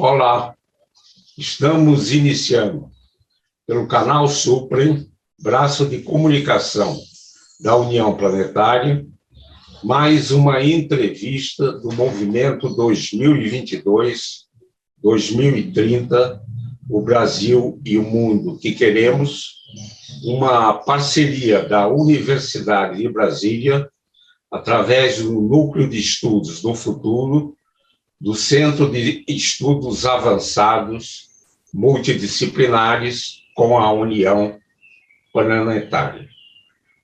Olá, estamos iniciando pelo canal Suprem, braço de comunicação da União Planetária, mais uma entrevista do movimento 2022-2030, o Brasil e o mundo que queremos, uma parceria da Universidade de Brasília, através do Núcleo de Estudos do Futuro, do Centro de Estudos Avançados Multidisciplinares com a União Planetária.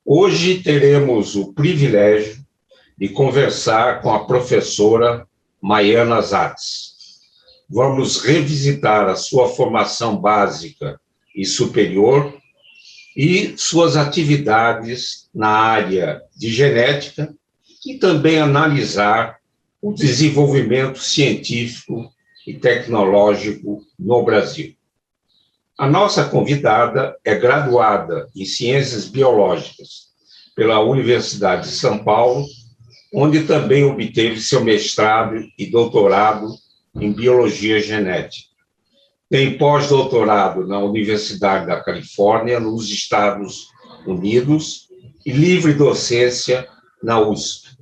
Hoje teremos o privilégio de conversar com a professora Maiana Zatz. Vamos revisitar a sua formação básica e superior e suas atividades na área de genética e também analisar o desenvolvimento científico e tecnológico no Brasil. A nossa convidada é graduada em Ciências Biológicas pela Universidade de São Paulo, onde também obteve seu mestrado e doutorado em Biologia Genética. Tem pós-doutorado na Universidade da Califórnia, nos Estados Unidos, e livre docência na USP.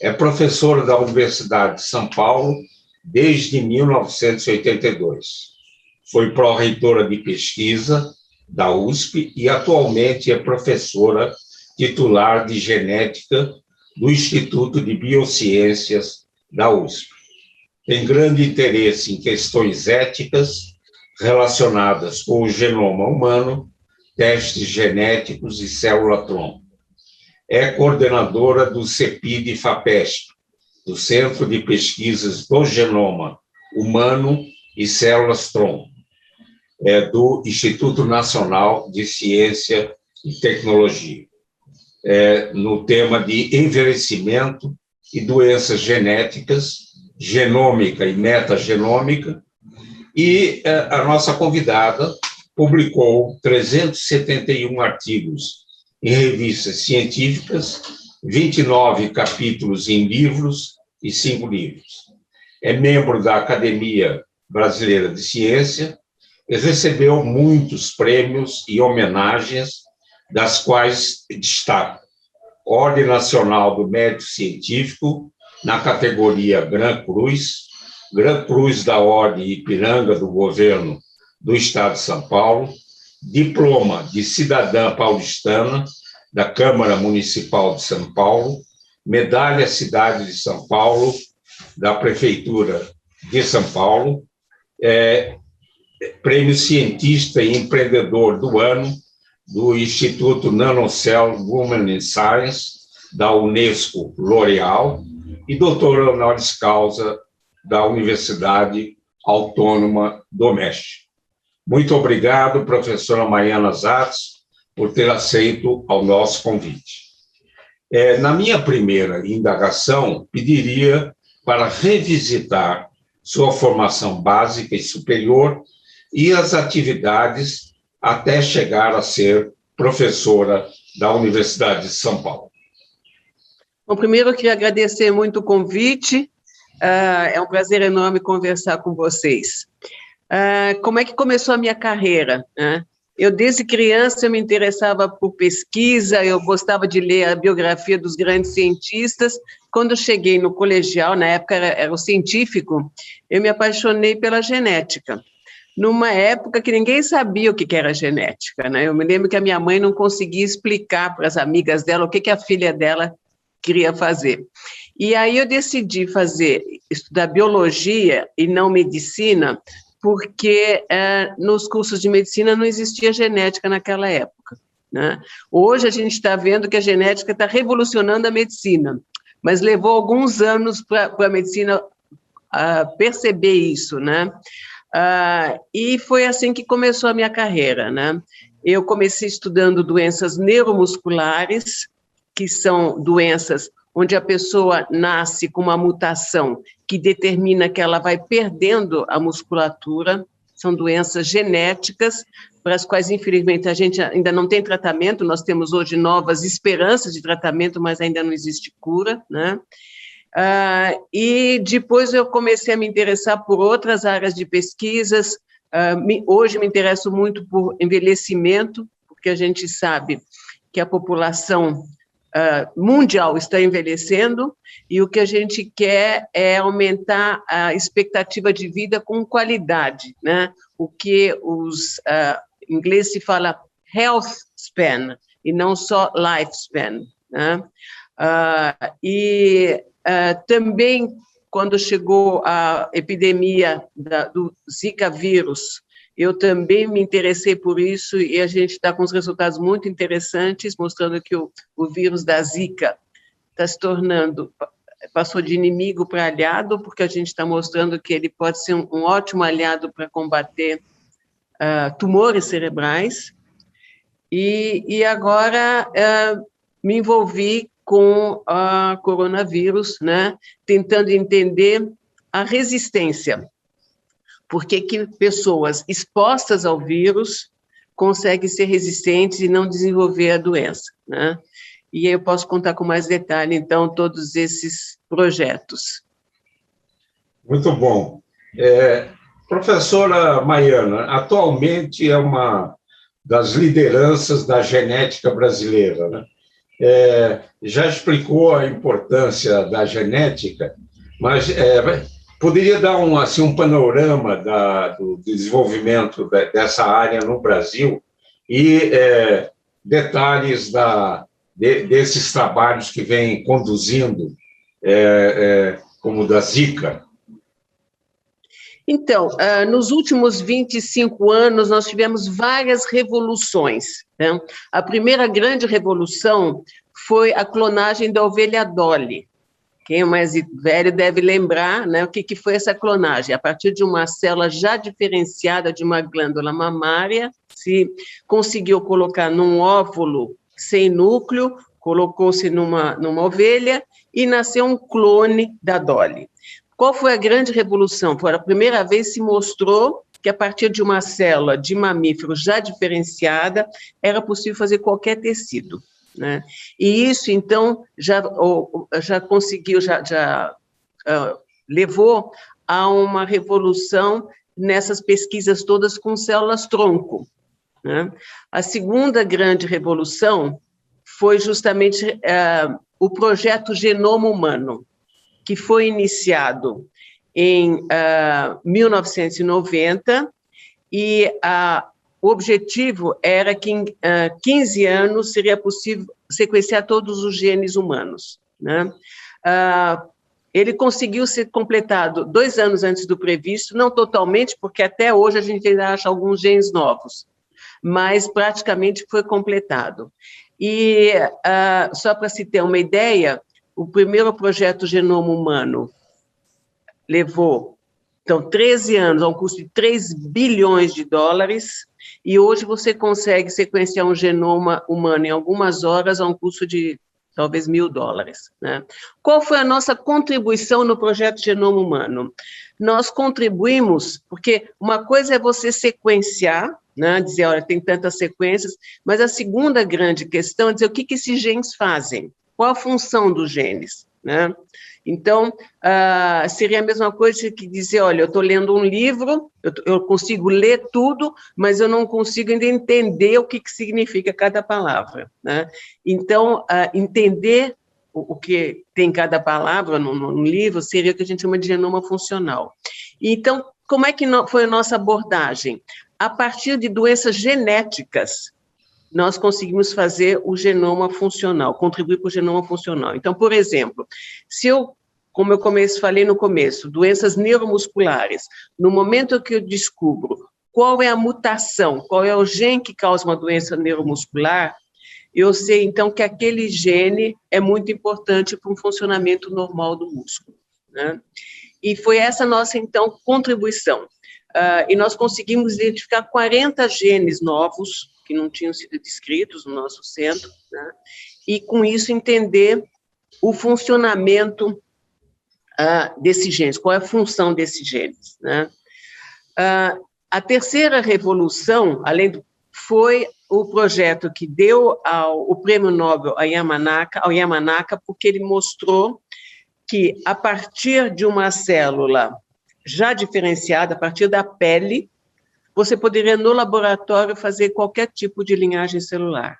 É professora da Universidade de São Paulo desde 1982. Foi pró-reitora de pesquisa da USP e atualmente é professora titular de genética do Instituto de Biociências da USP. Tem grande interesse em questões éticas relacionadas com o genoma humano, testes genéticos e célula-tronco. É coordenadora do CEPID-FAPESP, do Centro de Pesquisas do Genoma Humano e Células-Tronco, do Instituto Nacional de Ciência e Tecnologia, no tema de envelhecimento e doenças genéticas, genômica e metagenômica, e a nossa convidada publicou 371 artigos em revistas científicas, 29 capítulos em livros e 5 livros. É membro da Academia Brasileira de Ciência e recebeu muitos prêmios e homenagens, das quais destaca Ordem Nacional do Mérito Científico, na categoria Gran Cruz da Ordem Ipiranga do Governo do Estado de São Paulo, diploma de cidadã paulistana da Câmara Municipal de São Paulo, medalha Cidade de São Paulo, da Prefeitura de São Paulo, prêmio Cientista e Empreendedor do Ano, do Instituto Nanocell Women in Science, da Unesco L'Oréal, e doutora honoris causa da Universidade Autônoma do México. Muito obrigado, professora Maiana Zatz, por ter aceito ao nosso convite. Na minha primeira indagação, pediria para revisitar sua formação básica e superior e as atividades até chegar a ser professora da Universidade de São Paulo. Bom, primeiro eu queria agradecer muito o convite, é um prazer enorme conversar com vocês. Como é que começou a minha carreira? Eu, desde criança, me interessava por pesquisa, eu gostava de ler a biografia dos grandes cientistas. Quando eu cheguei no colegial, na época era o científico, eu me apaixonei pela genética, numa época que ninguém sabia o que era genética, né? Eu me lembro que a minha mãe não conseguia explicar para as amigas dela o que a filha dela queria fazer. E aí eu decidi estudar biologia e não medicina, porque nos cursos de medicina não existia genética naquela época, né? Hoje a gente está vendo que a genética está revolucionando a medicina, mas levou alguns anos para a medicina perceber isso, né? E foi assim que começou a minha carreira, né? Eu comecei estudando doenças neuromusculares, que são doenças onde a pessoa nasce com uma mutação que determina que ela vai perdendo a musculatura. São doenças genéticas, para as quais, infelizmente, a gente ainda não tem tratamento. Nós temos hoje novas esperanças de tratamento, mas ainda não existe cura, né? E depois eu comecei a me interessar por outras áreas de pesquisas. Hoje me interesso muito por envelhecimento, porque a gente sabe que a população mundial está envelhecendo e o que a gente quer é aumentar a expectativa de vida com qualidade, né? O que em inglês se fala health span e não só lifespan, né? Também, quando chegou a epidemia do Zika vírus, eu também me interessei por isso e a gente está com os resultados muito interessantes, mostrando que o vírus da Zika está se tornando, passou de inimigo para aliado, porque a gente está mostrando que ele pode ser um ótimo aliado para combater tumores cerebrais. E agora me envolvi com a coronavírus, né, tentando entender a resistência. Por que pessoas expostas ao vírus conseguem ser resistentes e não desenvolver a doença, né? E aí eu posso contar com mais detalhe, então, todos esses projetos. Muito bom. Professora Maiana, atualmente é uma das lideranças da genética brasileira, né? Já explicou a importância da genética, mas poderia dar um panorama do desenvolvimento dessa área no Brasil e detalhes desses trabalhos que vem conduzindo, como o da Zika? Então, nos últimos 25 anos, nós tivemos várias revoluções, né? A primeira grande revolução foi a clonagem da ovelha Dolly. Quem é mais velho deve lembrar, né, o que foi essa clonagem. A partir de uma célula já diferenciada de uma glândula mamária, se conseguiu colocar num óvulo sem núcleo, colocou-se numa ovelha e nasceu um clone da Dolly. Qual foi a grande revolução? Foi a primeira vez que se mostrou que a partir de uma célula de mamífero já diferenciada, era possível fazer qualquer tecido, né? E isso, então, já conseguiu, levou a uma revolução nessas pesquisas todas com células-tronco, né? A segunda grande revolução foi justamente o projeto Genoma Humano, que foi iniciado em 1990, e o objetivo era que em 15 anos seria possível sequenciar todos os genes humanos, né? Ele conseguiu ser completado 2 anos antes do previsto, não totalmente, porque até hoje a gente ainda acha alguns genes novos, mas praticamente foi completado. E, só para se ter uma ideia, o primeiro projeto Genoma Humano levou, então, 13 anos, a um custo de 3 bilhões de dólares, e hoje você consegue sequenciar um genoma humano em algumas horas a um custo de talvez $1.000, né? Qual foi a nossa contribuição no projeto Genoma Humano? Nós contribuímos, porque uma coisa é você sequenciar, né, dizer, olha, tem tantas sequências, mas a segunda grande questão é dizer o que esses genes fazem, qual a função dos genes, né? Então, seria a mesma coisa que dizer, olha, eu estou lendo um livro, eu consigo ler tudo, mas eu não consigo ainda entender o que significa cada palavra, né? Então, entender o que tem cada palavra no livro seria o que a gente chama de genoma funcional. Então, como é que foi a nossa abordagem? A partir de doenças genéticas, nós conseguimos fazer o genoma funcional, contribuir para o genoma funcional. Então, por exemplo, como eu falei no começo, doenças neuromusculares, no momento que eu descubro qual é a mutação, qual é o gene que causa uma doença neuromuscular, eu sei, então, que aquele gene é muito importante para um funcionamento normal do músculo, né? E foi essa nossa, então, contribuição. E nós conseguimos identificar 40 genes novos que não tinham sido descritos no nosso centro, né? E, com isso, entender o funcionamento desses genes, qual é a função desses genes, né? A terceira revolução, foi o projeto que deu o prêmio Nobel ao Yamanaka, porque ele mostrou que, a partir de uma célula já diferenciada, a partir da pele, você poderia, no laboratório, fazer qualquer tipo de linhagem celular,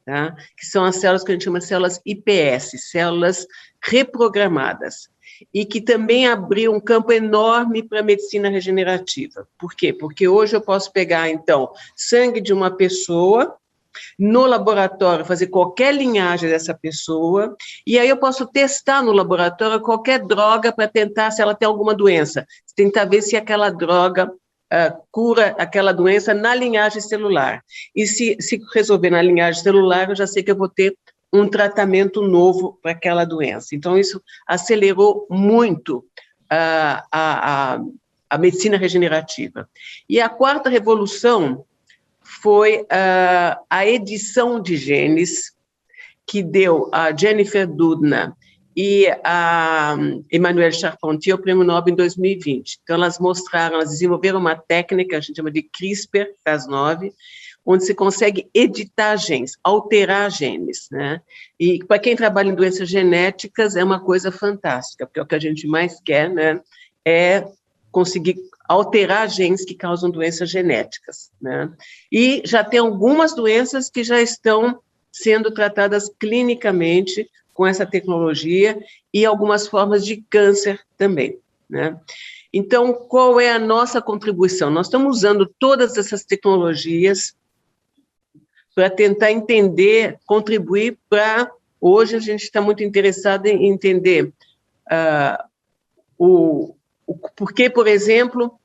tá? Que são as células que a gente chama de células iPS, células reprogramadas, e que também abriu um campo enorme para a medicina regenerativa. Por quê? Porque hoje eu posso pegar, então, sangue de uma pessoa, no laboratório, fazer qualquer linhagem dessa pessoa, e aí eu posso testar no laboratório qualquer droga para tentar se ela tem alguma doença, tentar ver se aquela droga cura aquela doença na linhagem celular. E se resolver na linhagem celular, eu já sei que eu vou ter um tratamento novo para aquela doença. Então, isso acelerou muito a medicina regenerativa. E a quarta revolução foi a edição de genes, que deu a Jennifer Doudna e a Emmanuelle Charpentier o Prêmio Nobel em 2020. Então, elas desenvolveram uma técnica, a gente chama de CRISPR-Cas9, onde se consegue editar genes, alterar genes, né? E para quem trabalha em doenças genéticas é uma coisa fantástica, porque o que a gente mais quer, né, é conseguir alterar genes que causam doenças genéticas, né? E já tem algumas doenças que já estão sendo tratadas clinicamente com essa tecnologia e algumas formas de câncer também, né? Então, qual é a nossa contribuição? Nós estamos usando todas essas tecnologias para tentar entender, contribuir para... Hoje a gente está muito interessado em entender o porquê, por exemplo,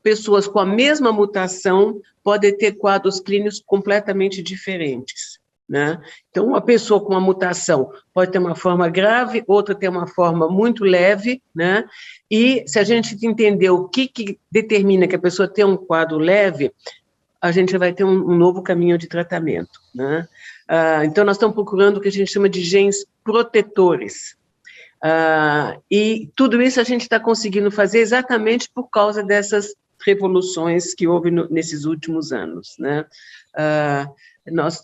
pessoas com a mesma mutação podem ter quadros clínicos completamente diferentes, né? Então, uma pessoa com uma mutação pode ter uma forma grave, outra tem uma forma muito leve, né? E se a gente entender o que determina que a pessoa tem um quadro leve, a gente vai ter um novo caminho de tratamento, né? Então, nós estamos procurando o que a gente chama de genes protetores. E tudo isso a gente está conseguindo fazer exatamente por causa dessas revoluções que houve nesses últimos anos, né?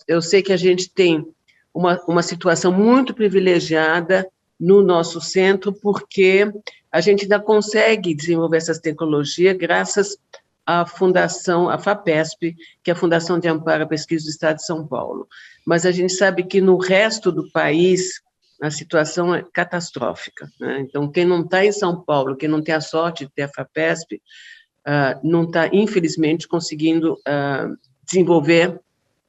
Eu sei que a gente tem uma situação muito privilegiada no nosso centro, porque a gente ainda consegue desenvolver essas tecnologias graças à Fundação, a FAPESP, que é a Fundação de Amparo à Pesquisa do Estado de São Paulo. Mas a gente sabe que no resto do país a situação é catastrófica, né? Então, quem não está em São Paulo, quem não tem a sorte de ter a FAPESP, não está, infelizmente, conseguindo desenvolver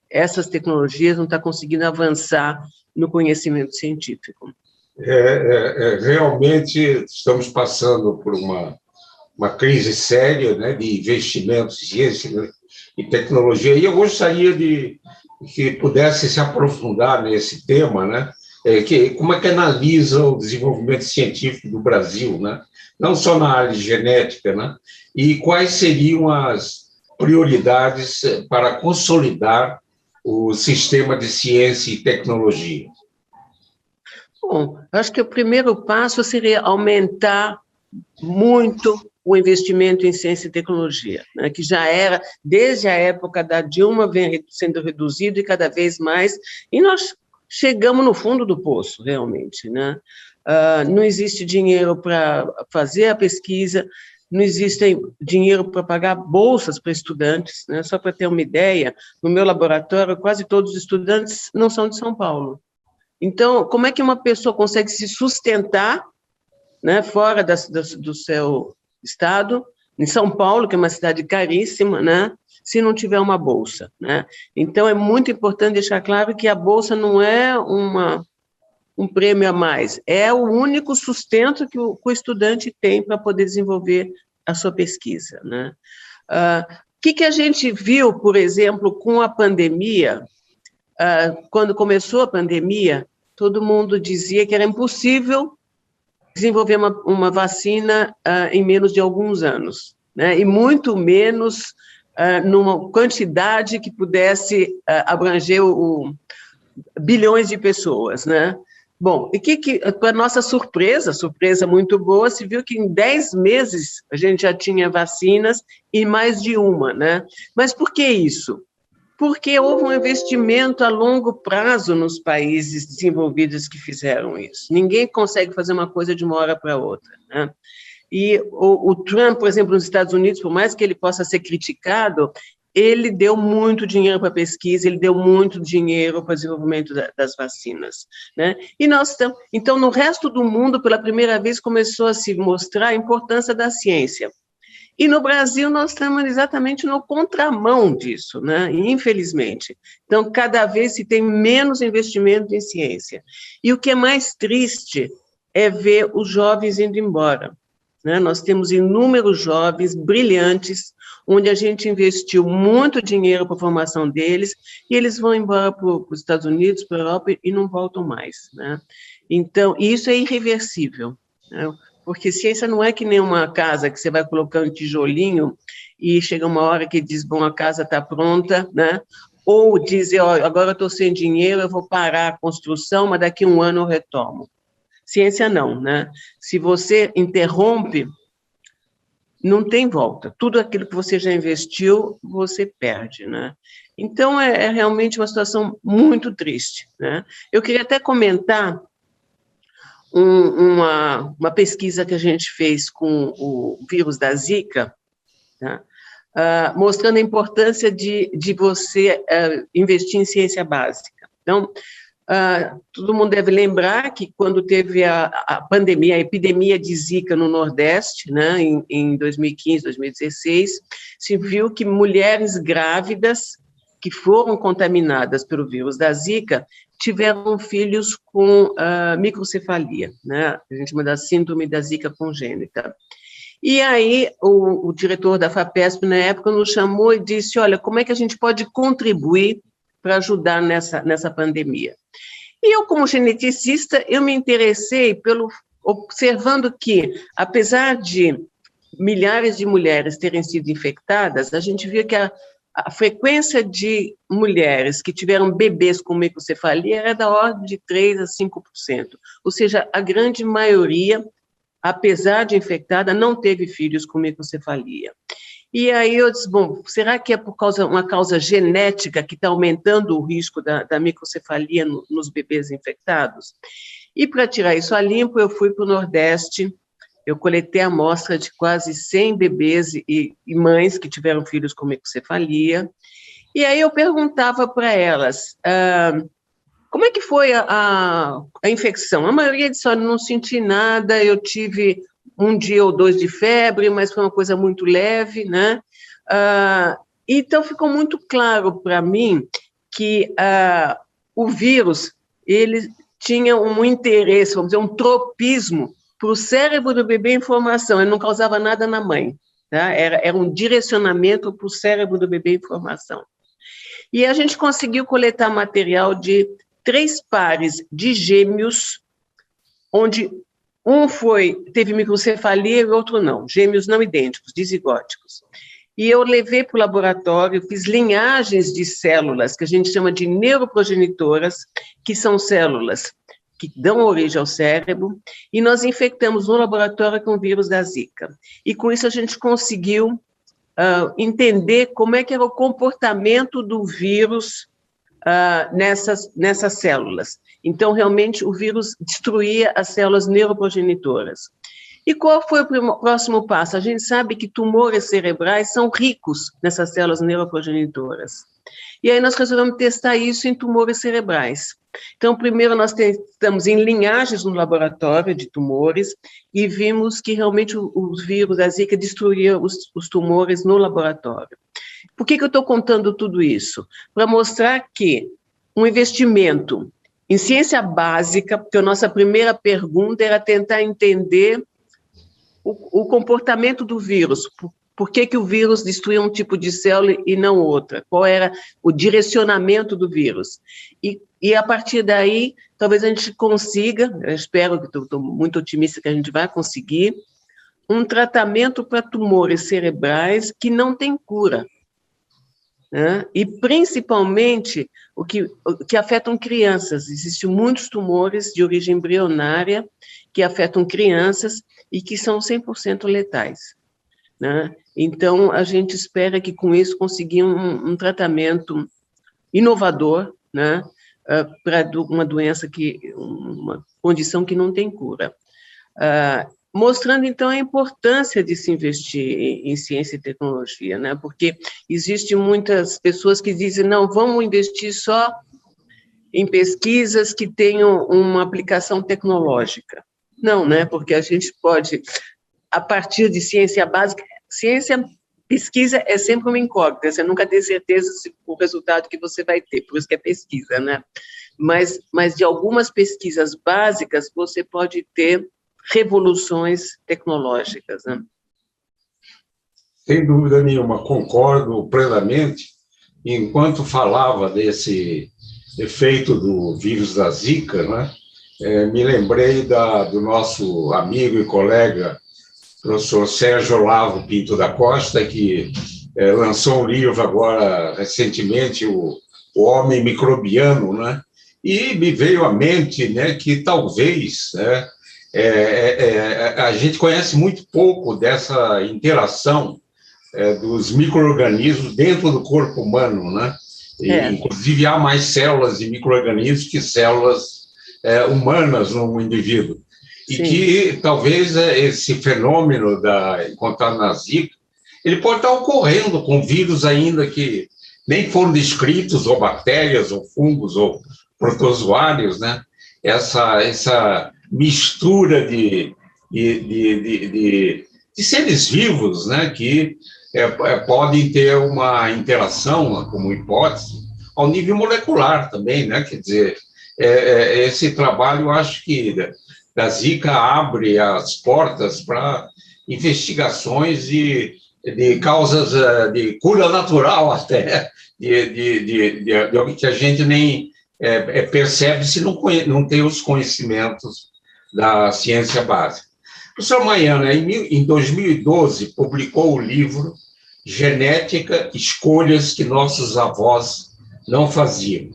essas tecnologias, não está conseguindo avançar no conhecimento científico. Realmente estamos passando por uma crise séria, né, de investimentos em ciência e tecnologia, e eu gostaria de que pudesse se aprofundar nesse tema, né? Como é que analisa o desenvolvimento científico do Brasil, né? Não só na área de genética, né? E quais seriam as prioridades para consolidar o sistema de ciência e tecnologia? Bom, acho que o primeiro passo seria aumentar muito o investimento em ciência e tecnologia, né, que já era, desde a época da Dilma, vem sendo reduzido e cada vez mais, e nós chegamos no fundo do poço, realmente, né? Não existe dinheiro para fazer a pesquisa, não existe dinheiro para pagar bolsas para estudantes, né? Só para ter uma ideia, no meu laboratório, quase todos os estudantes não são de São Paulo. Então, como é que uma pessoa consegue se sustentar, né, fora do seu estado, em São Paulo, que é uma cidade caríssima, né, se não tiver uma bolsa, né? Então, é muito importante deixar claro que a bolsa não é um prêmio a mais, é o único sustento que o estudante tem para poder desenvolver a sua pesquisa, né? O que a gente viu, por exemplo, com a pandemia? Quando começou a pandemia, todo mundo dizia que era impossível desenvolver uma vacina em menos de alguns anos, né? E muito menos numa quantidade que pudesse abranger bilhões de pessoas, né? Bom, e para nossa surpresa muito boa, se viu que em 10 meses a gente já tinha vacinas e mais de uma, né? Mas por que isso? Porque houve um investimento a longo prazo nos países desenvolvidos que fizeram isso. Ninguém consegue fazer uma coisa de uma hora para outra, né? E o Trump, por exemplo, nos Estados Unidos, por mais que ele possa ser criticado, ele deu muito dinheiro para pesquisa, ele deu muito dinheiro para o desenvolvimento das vacinas, né? E nós estamos, então, no resto do mundo, pela primeira vez, começou a se mostrar a importância da ciência. E no Brasil nós estamos exatamente no contramão disso, né? Infelizmente. Então, cada vez se tem menos investimento em ciência. E o que é mais triste é ver os jovens indo embora, né? Nós temos inúmeros jovens brilhantes, onde a gente investiu muito dinheiro para a formação deles, e eles vão embora para os Estados Unidos, para a Europa, e não voltam mais, né? Então, isso é irreversível, né? Porque ciência não é que nem uma casa que você vai colocando tijolinho e chega uma hora que diz, bom, a casa está pronta, né? Ou dizer, ó, agora eu estou sem dinheiro, eu vou parar a construção, mas daqui a um ano eu retomo. Ciência não, né? Se você interrompe, não tem volta. Tudo aquilo que você já investiu, você perde, né? Então, é realmente uma situação muito triste, né? Eu queria até comentar uma pesquisa que a gente fez com o vírus da Zika, tá? Mostrando a importância de você investir em ciência básica. Então, todo mundo deve lembrar que quando teve a pandemia, a epidemia de Zika no Nordeste, né, em 2015, 2016, se viu que mulheres grávidas que foram contaminadas pelo vírus da Zika tiveram filhos com microcefalia, né? A gente chama da síndrome da Zika congênita. E aí o diretor da FAPESP, na época, nos chamou e disse, olha, como é que a gente pode contribuir para ajudar nessa pandemia? E eu, como geneticista, eu me interessei observando que, apesar de milhares de mulheres terem sido infectadas, a gente viu que a frequência de mulheres que tiveram bebês com microcefalia era da ordem de 3% a 5%, ou seja, a grande maioria, apesar de infectada, não teve filhos com microcefalia. E aí eu disse, bom, será que é por uma causa genética que está aumentando o risco da microcefalia nos bebês infectados? E para tirar isso a limpo, eu fui para o Nordeste. Eu coletei a amostra de quase 100 bebês e mães que tiveram filhos com microcefalia, e aí eu perguntava para elas, como é que foi a infecção? A maioria disse, olha, não senti nada, eu tive 1 dia ou 2 de febre, mas foi uma coisa muito leve, né? Então ficou muito claro para mim que o vírus, ele tinha um interesse, vamos dizer, um tropismo para o cérebro do bebê em formação, ele não causava nada na mãe, tá? Era um direcionamento para o cérebro do bebê em formação. E a gente conseguiu coletar material de 3 pares de gêmeos, onde um teve microcefalia e o outro não, gêmeos não idênticos, dizigóticos. E eu levei para o laboratório, fiz linhagens de células, que a gente chama de neuroprogenitoras, que são células que dão origem ao cérebro, e nós infectamos no laboratório com o vírus da Zika. E com isso a gente conseguiu entender como é que era o comportamento do vírus nessas células. Então, realmente, o vírus destruía as células neuroprogenitoras. E qual foi o próximo passo? A gente sabe que tumores cerebrais são ricos nessas células neuroprogenitoras. E aí nós resolvemos testar isso em tumores cerebrais. Então, primeiro nós testamos em linhagens no laboratório de tumores e vimos que realmente os vírus da Zika destruíam os tumores no laboratório. Por que eu estou contando tudo isso? Para mostrar que um investimento em ciência básica, porque a nossa primeira pergunta era tentar entender o comportamento do vírus, por que o vírus destruía um tipo de célula e não outra, qual era o direcionamento do vírus. E a partir daí, talvez a gente consiga, eu espero, que estou muito otimista que a gente vai conseguir, um tratamento para tumores cerebrais que não tem cura, né? E principalmente o que afetam crianças. Existem muitos tumores de origem embrionária que afetam crianças e que são 100% letais, né? Então, a gente espera que com isso conseguir um tratamento inovador, né, para uma doença uma condição que não tem cura. Mostrando, então, a importância de se investir em ciência e tecnologia, né? Porque existem muitas pessoas que dizem, não, vamos investir só em pesquisas que tenham uma aplicação tecnológica. Não, né? Porque a gente pode, a partir de ciência básica, pesquisa é sempre uma incógnita, você nunca tem certeza o resultado que você vai ter, por isso que é pesquisa, né? Mas de algumas pesquisas básicas, você pode ter revoluções tecnológicas, né? Sem dúvida nenhuma, concordo plenamente. Enquanto falava desse efeito do vírus da Zika, né, me lembrei do nosso amigo e colega, professor Sérgio Olavo Pinto da Costa, que lançou um livro agora, recentemente, o Homem Microbiano, né, e me veio à mente, né, que talvez, né, a gente conhece muito pouco dessa interação dos micro-organismos dentro do corpo humano, né? Inclusive, há mais células de micro-organismos que células humanas no indivíduo. E que talvez esse fenômeno encontrado na Zika, ele pode estar ocorrendo com vírus ainda que nem foram descritos, ou bactérias, ou fungos, ou protozoários, né? Essa mistura de seres vivos, né, que podem ter uma interação, como hipótese, ao nível molecular também, né? Quer dizer, esse trabalho, eu acho que da Zika abre as portas para investigações de causas de cura natural até, que a gente nem percebe se não tem os conhecimentos da ciência básica. O professor Maiana, em 2012, publicou o livro Genética, Escolhas que Nossos Avós Não Faziam.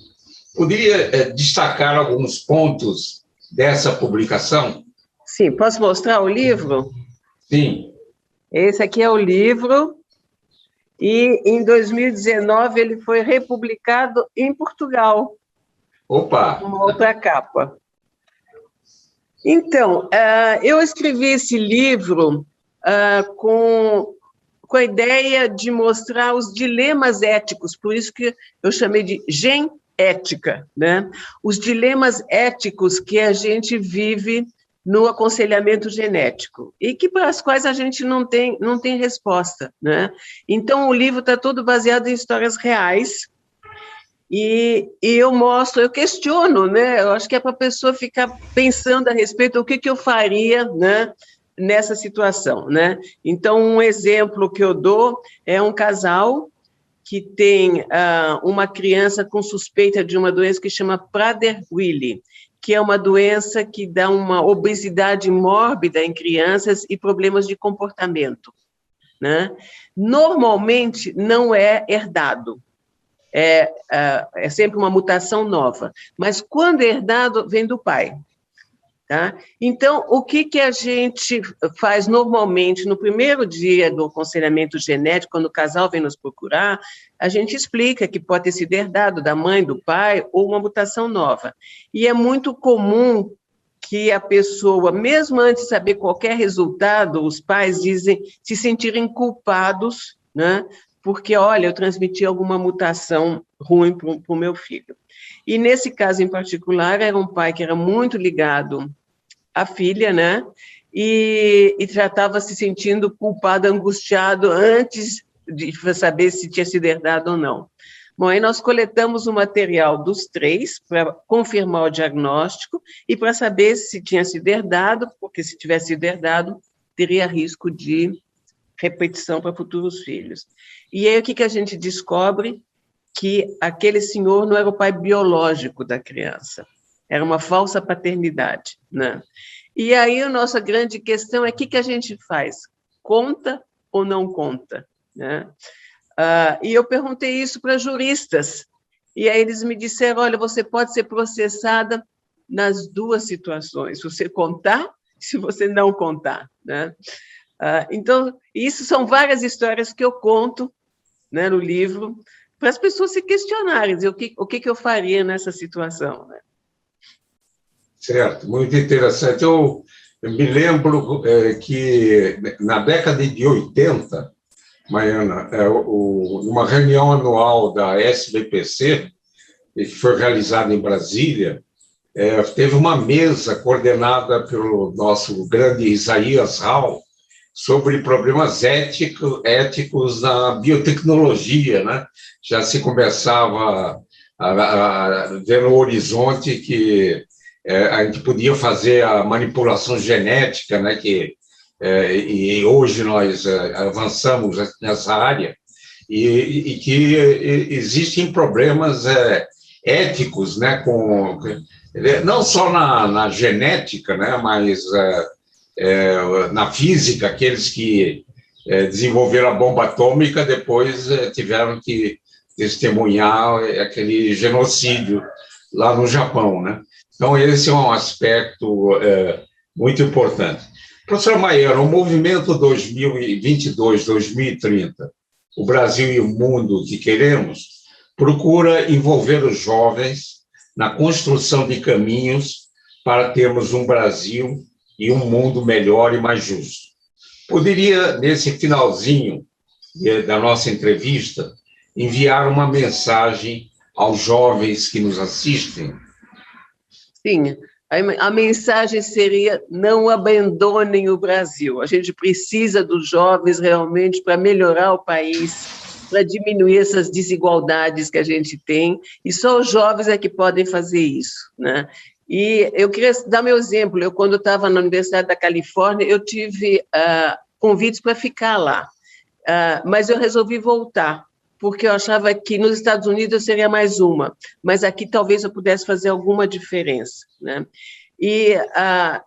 Poderia destacar alguns pontos dessa publicação? Sim, posso mostrar o livro? Sim. Esse aqui é o livro, e em 2019 ele foi republicado em Portugal. Opa! Uma outra capa. Então, eu escrevi esse livro com a ideia de mostrar os dilemas éticos, por isso que eu chamei de genética, né? Os dilemas éticos que a gente vive no aconselhamento genético, e que para as quais a gente não tem resposta, né? Então, o livro está todo baseado em histórias reais, e eu mostro, eu questiono, né? Eu acho que é para a pessoa ficar pensando a respeito do que eu faria, né, nessa situação, né? Então, um exemplo que eu dou é um casal que tem uma criança com suspeita de uma doença que chama Prader-Willi, que é uma doença que dá uma obesidade mórbida em crianças e problemas de comportamento, né? Normalmente não é herdado. É sempre uma mutação nova, mas quando é herdado, vem do pai. Tá? Então, o que a gente faz normalmente no primeiro dia do aconselhamento genético, quando o casal vem nos procurar, a gente explica que pode ter sido herdado da mãe, do pai, ou uma mutação nova. E é muito comum que a pessoa, mesmo antes de saber qualquer resultado, os pais dizem se sentirem culpados, né? Porque, olha, eu transmiti alguma mutação ruim para o meu filho. E, nesse caso em particular, era um pai que era muito ligado à filha, né? E tratava se sentindo culpado, angustiado, antes de saber se tinha sido herdado ou não. Bom, aí nós coletamos o material dos três para confirmar o diagnóstico e para saber se tinha sido herdado, porque se tivesse sido herdado, teria risco de repetição para futuros filhos. E aí o que a gente descobre? Que aquele senhor não era o pai biológico da criança, era uma falsa paternidade, né? E aí a nossa grande questão é o que a gente faz? Conta ou não conta, né? E eu perguntei isso para juristas, e aí eles me disseram, olha, você pode ser processada nas duas situações, se você contar e se você não contar, né? Então, isso são várias histórias que eu conto, né, no livro, para as pessoas se questionarem, dizer o que eu faria nessa situação, né? Certo, muito interessante. Eu me lembro que na década de 80, Maiana, uma reunião anual da SBPC, que foi realizada em Brasília, teve uma mesa coordenada pelo nosso grande Isaías Rau sobre problemas éticos na biotecnologia, né? Já se começava a ver no horizonte que a gente podia fazer a manipulação genética, né? E hoje nós avançamos nessa área, e que existem problemas éticos, né? Não só na genética, né? Mas na física, aqueles que desenvolveram a bomba atômica depois tiveram que testemunhar aquele genocídio lá no Japão, né? Então, esse é um aspecto muito importante. Professor Maiana, o movimento 2022-2030, o Brasil e o mundo que queremos, procura envolver os jovens na construção de caminhos para termos um Brasil e um mundo melhor e mais justo. Poderia, nesse finalzinho da nossa entrevista, enviar uma mensagem aos jovens que nos assistem? Sim, a mensagem seria: não abandonem o Brasil. A gente precisa dos jovens realmente para melhorar o país, para diminuir essas desigualdades que a gente tem, e só os jovens é que podem fazer isso, né? E eu queria dar meu exemplo. Eu, quando estava na Universidade da Califórnia, eu tive convites para ficar lá, mas eu resolvi voltar, porque eu achava que nos Estados Unidos eu seria mais uma, mas aqui talvez eu pudesse fazer alguma diferença, né? E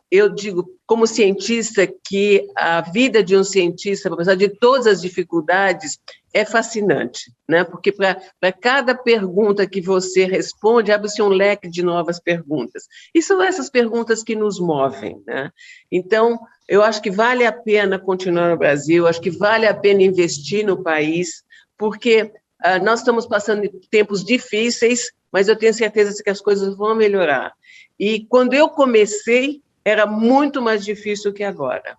eu digo, como cientista, que a vida de um cientista, apesar de todas as dificuldades, é fascinante, né? Porque para cada pergunta que você responde, abre-se um leque de novas perguntas. E são essas perguntas que nos movem, né? Então, eu acho que vale a pena continuar no Brasil, acho que vale a pena investir no país, porque nós estamos passando tempos difíceis, mas eu tenho certeza que as coisas vão melhorar. E quando eu comecei, era muito mais difícil que agora.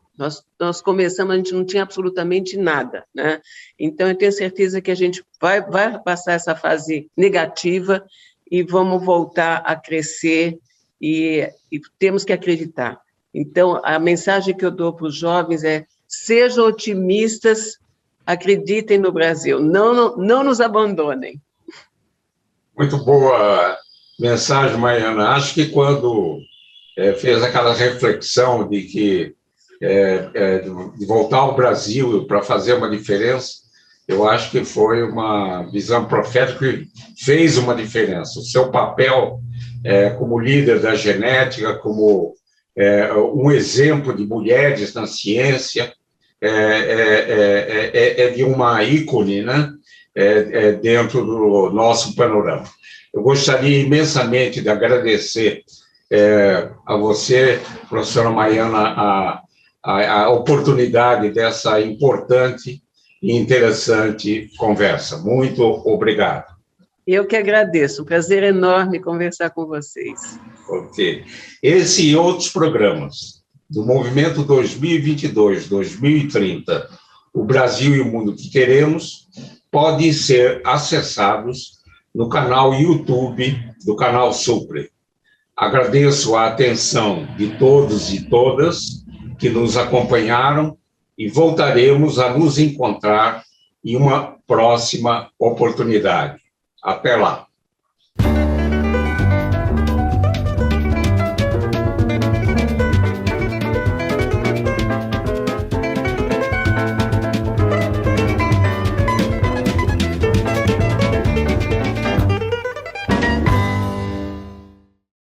Nós começamos, a gente não tinha absolutamente nada, né? Então, eu tenho certeza que a gente vai passar essa fase negativa e vamos voltar a crescer e temos que acreditar. Então, a mensagem que eu dou para os jovens é: sejam otimistas, acreditem no Brasil, não nos abandonem. Muito boa mensagem, Maiana. Acho que quando fez aquela reflexão de que de voltar ao Brasil para fazer uma diferença, eu acho que foi uma visão profética que fez uma diferença. O seu papel como líder da genética, como um exemplo de mulheres na ciência, de uma ícone, né? Dentro do nosso panorama. Eu gostaria imensamente de agradecer a você, professora Maiana, a oportunidade dessa importante e interessante conversa. Muito obrigado. Eu que agradeço, um prazer enorme conversar com vocês. Ok. Esse e outros programas do Movimento 2022-2030, o Brasil e o Mundo que Queremos, podem ser acessados no canal YouTube do canal Supre. Agradeço a atenção de todos e todas que nos acompanharam e voltaremos a nos encontrar em uma próxima oportunidade. Até lá.